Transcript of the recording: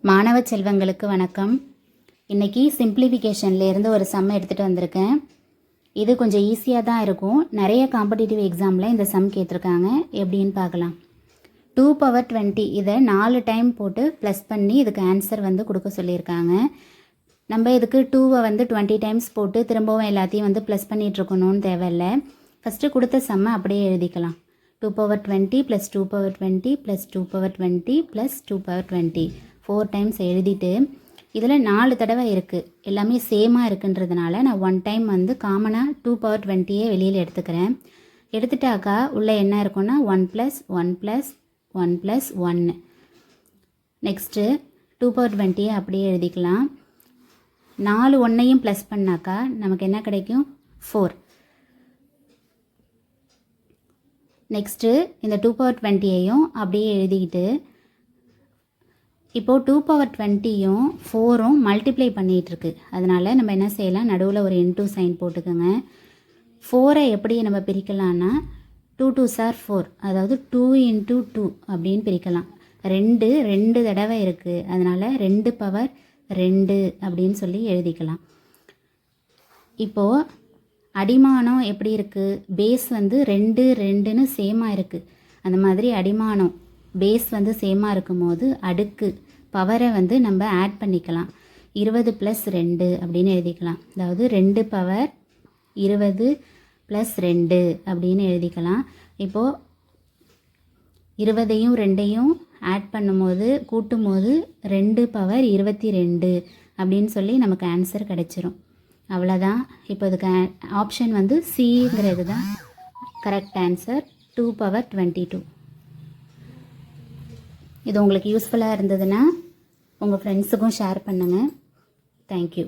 மாணவ செல்வங்களுக்கு வணக்கம். இன்றைக்கி சிம்பிளிஃபிகேஷன்லேருந்து ஒரு சம் எடுத்துகிட்டு வந்திருக்கேன். இது கொஞ்சம் ஈஸியாக தான் இருக்கும். நிறைய காம்படிட்டிவ் எக்ஸாமில் இந்த சம் கேட்டிருக்காங்க. எப்படின்னு பார்க்கலாம். 2 பவர் 20 இதை 4 டைம் போட்டு ப்ளஸ் பண்ணி இதுக்கு ஆன்சர் கொடுக்க சொல்லியிருக்காங்க. நம்ம இதுக்கு 2வை 20 டைம்ஸ் போட்டு திரும்பவும் எல்லாத்தையும் ப்ளஸ் பண்ணிகிட்ருக்கணும்னு தேவையில்லை. ஃபஸ்ட்டு கொடுத்த சம்மை அப்படியே எழுதிக்கலாம். 2 power 20 plus 2 power 20 plus 2 power 20 plus 2 power 20 4 times எழுதிட்டு இதில் 4 தடவை இருக்குது, எல்லாமே சேமாக இருக்குன்றதுனால நான் 1 டைம் காமனாக 2 பவர் 20யே வெளியில் எடுத்துக்கிறேன். எடுத்துட்டாக்கா உள்ளே என்ன இருக்குன்னா 1 plus 1 plus 1 plus 1. Next 2 power 20யை அப்படியே எழுதிக்கலாம். 4 1ஐயும் ப்ளஸ் பண்ணாக்கா நமக்கு என்ன கிடைக்கும்? 4. நெக்ஸ்ட்டு இந்த 2 பவர் 20ஐயும் அப்படியே எழுதிக்கிட்டு இப்போது 2 பவர் 20யும் 4ம் மல்டிப்ளை பண்ணிகிட்ருக்கு. அதனால் நம்ம என்ன செய்யலாம், நடுவில் ஒரு இன்டூ சைன் போட்டுக்கோங்க. 4ஐ எப்படி நம்ம பிரிக்கலான்னா 2 2s are 4, அதாவது 2 into 2 அப்படின்னு பிரிக்கலாம். 2 தடவை இருக்குது, அதனால் 2 பவர் 2 அப்படின்னு சொல்லி எழுதிக்கலாம். இப்போது அடிமானம் எப்படி இருக்குது? பேஸ் 2 2ன்னு சேமாக இருக்குது. அந்த மாதிரி அடிமானம் பேஸ் சேமாக இருக்கும் போது அடுக்கு பவரை நம்ம ஆட் பண்ணிக்கலாம். 20 ப்ளஸ் 2 அப்படின்னு எழுதிக்கலாம். அதாவது 2 பவர் 20 ப்ளஸ் 2 அப்படின்னு எழுதிக்கலாம். இப்போது 20ஐயும் 2ஐயும் ஆட் பண்ணும்போது கூட்டும் போது 2 பவர் 22 அப்படின்னு சொல்லி நமக்கு ஆன்சர் கிடச்சிரும். அவ்வளோதான். இப்போ இதுக்கு ஆப்ஷன் சிங்கிறது தான் கரெக்ட் ஆன்சர், 2 பவர் 22. இது உங்களுக்கு யூஸ்ஃபுல்லாக இருந்ததுன்னா உங்கள் ஃப்ரெண்ட்ஸுக்கும் ஷேர் பண்ணுங்கள். தேங்க்யூ.